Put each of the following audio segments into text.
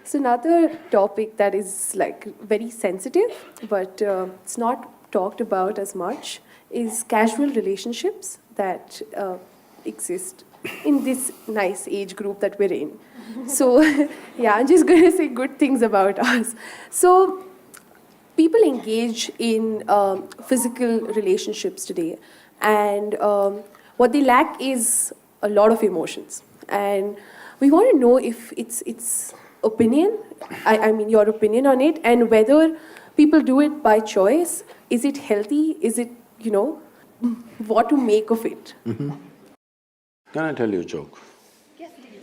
So another topic that is like very sensitive, but it's not talked about as much, is casual relationships that exist in this nice age group that we're in. So yeah, I'm just going to say good things about us. So people engage in physical relationships today, and what they lack is a lot of emotions. And we want to know if it's opinion, I mean your opinion on it, and whether people do it by choice. Is it healthy? Is it, what to make of it? Mm-hmm. Can I tell you a joke? Yes, please.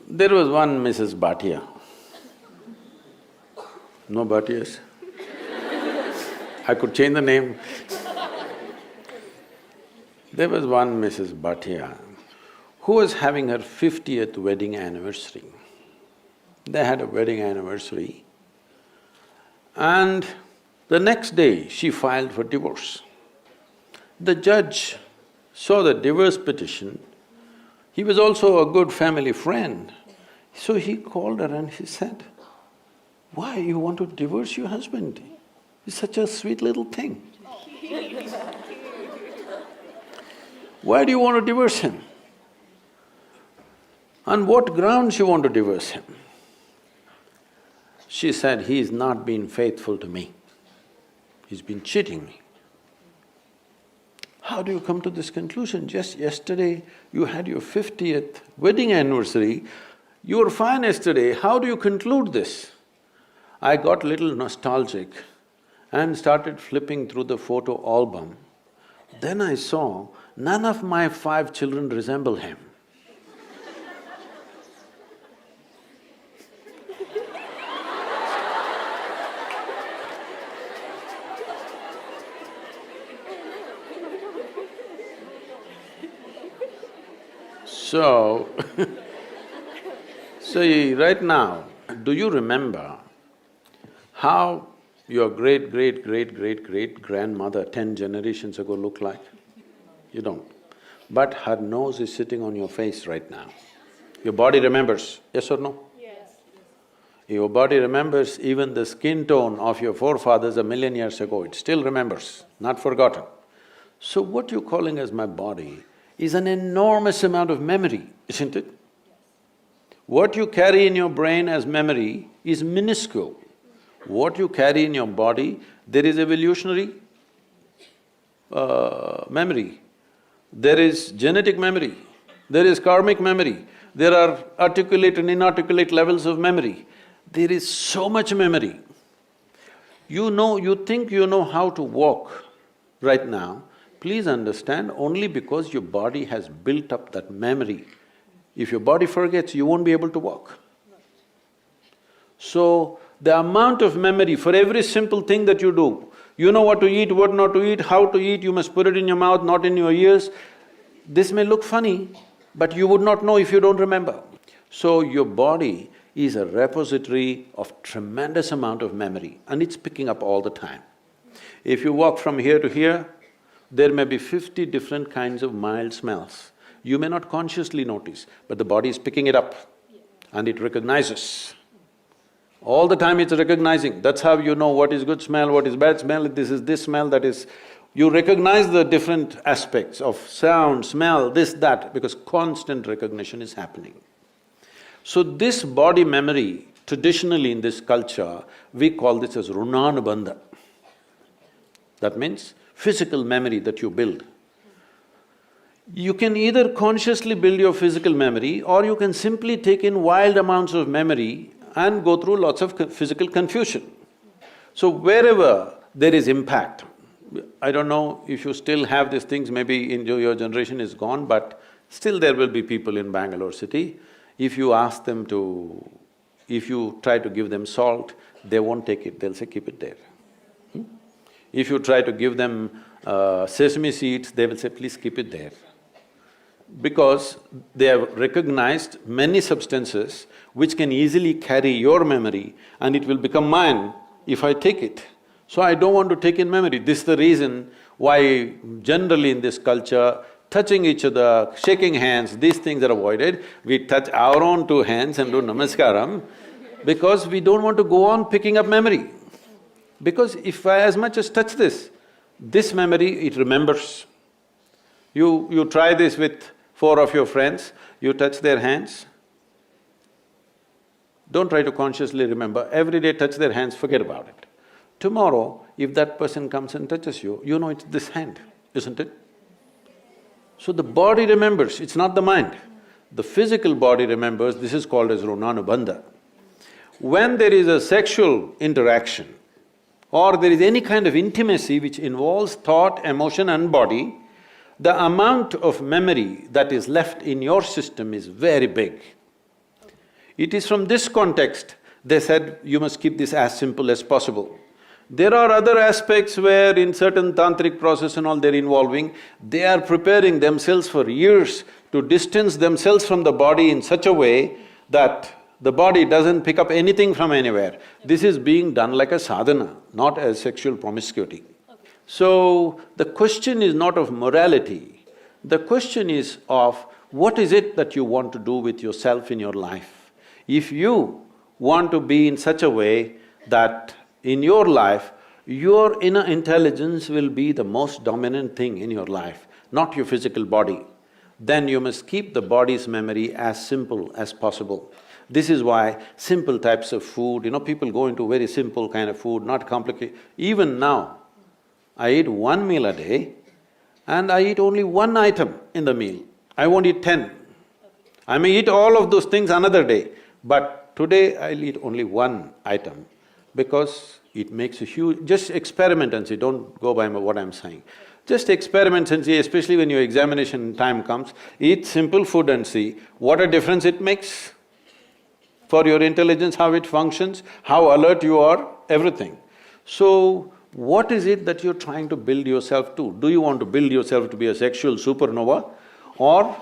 There was one Mrs. Bhatia. No Bhatias? I could change the name. There was one Mrs. Bhatia who was having her 50th wedding anniversary. They had a wedding anniversary, and the next day she filed for divorce. The judge saw the divorce petition. He was also a good family friend. So he called her and he said, "Why you want to divorce your husband? He's such a sweet little thing. Why do you want to divorce him? On what grounds you want to divorce him?" She said, "He's not been faithful to me. He's been cheating me." How do you come to this conclusion? Just yesterday you had your 50th wedding anniversary, you were fine yesterday, how do you conclude this? I got little nostalgic and started flipping through the photo album. Then I saw none of my 5 children resemble him. So, right now, do you remember how your great-great-great-great-great-grandmother 10 generations ago looked like? You don't. But her nose is sitting on your face right now. Your body remembers, yes or no? Yes. Your body remembers even the skin tone of your forefathers 1,000,000 years ago, it still remembers, not forgotten. So what you're calling as my body is an enormous amount of memory, isn't it? What you carry in your brain as memory is minuscule. What you carry in your body, there is evolutionary memory, there is genetic memory, there is karmic memory, there are articulate and inarticulate levels of memory. There is so much memory. You think you know how to walk right now, please understand, only because your body has built up that memory. If your body forgets, you won't be able to walk. So, the amount of memory for every simple thing that you do, you know what to eat, what not to eat, how to eat, you must put it in your mouth, not in your ears. This may look funny, but you would not know if you don't remember. So, your body is a repository of tremendous amount of memory and it's picking up all the time. If you walk from here to here, there may be 50 different kinds of mild smells. You may not consciously notice, but the body is picking it up and it recognizes. All the time it's recognizing, that's how you know what is good smell, what is bad smell, this is this smell, that is… You recognize the different aspects of sound, smell, this, that, because constant recognition is happening. So this body memory, traditionally in this culture, we call this as runanubandha. That means physical memory that you build. You can either consciously build your physical memory or you can simply take in wild amounts of memory and go through lots of physical confusion. So wherever there is impact, I don't know if you still have these things, maybe in your generation is gone, but still there will be people in Bangalore city, if you ask them to… if you try to give them salt, they won't take it, they'll say, keep it there. If you try to give them sesame seeds, they will say, please keep it there. Because they have recognized many substances which can easily carry your memory and it will become mine if I take it. So I don't want to take in memory. This is the reason why generally in this culture, touching each other, shaking hands, these things are avoided. We touch our own two hands and do namaskaram because we don't want to go on picking up memory. Because if I as much as touch this memory, it remembers. You try this with four of your friends, you touch their hands. Don't try to consciously remember, every day touch their hands, forget about it. Tomorrow, if that person comes and touches you, you know it's this hand, isn't it? So the body remembers, it's not the mind. The physical body remembers, this is called as runanubandha. When there is a sexual interaction or there is any kind of intimacy which involves thought, emotion and body, the amount of memory that is left in your system is very big. It is from this context they said you must keep this as simple as possible. There are other aspects where in certain tantric process and all they're involving, they are preparing themselves for years to distance themselves from the body in such a way that the body doesn't pick up anything from anywhere. This is being done like a sadhana, not as sexual promiscuity. So, the question is not of morality, the question is of what is it that you want to do with yourself in your life. If you want to be in such a way that in your life, your inner intelligence will be the most dominant thing in your life, not your physical body, then you must keep the body's memory as simple as possible. This is why simple types of food, people go into very simple kind of food, not complicated. Even now, I eat one meal a day and I eat only one item in the meal. I won't eat 10. I may eat all of those things another day, but today I'll eat only one item because it makes a huge… Just experiment and see, don't go by what I'm saying. Just experiment and see, especially when your examination time comes, eat simple food and see what a difference it makes for your intelligence, how it functions, how alert you are, everything. So, what is it that you're trying to build yourself to? Do you want to build yourself to be a sexual supernova or…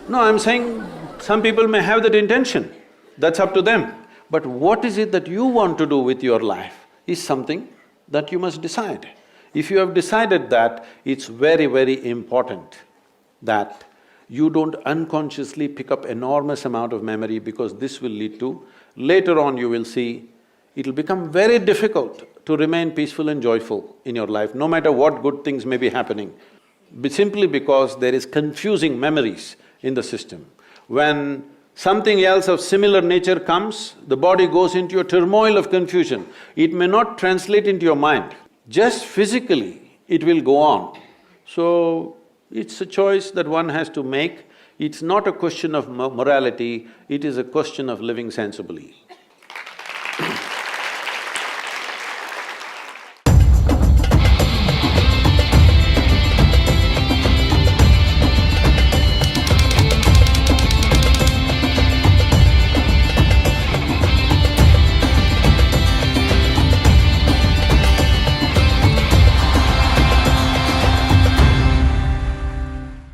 No, I'm saying some people may have that intention, that's up to them. But what is it that you want to do with your life is something that you must decide. If you have decided that, it's very, very important that you don't unconsciously pick up enormous amount of memory because this will lead to… Later on you will see, it'll become very difficult to remain peaceful and joyful in your life, no matter what good things may be happening, simply because there is confusing memories in the system. When something else of similar nature comes, the body goes into a turmoil of confusion. It may not translate into your mind, just physically it will go on. So, it's a choice that one has to make. It's not a question of morality, it is a question of living sensibly.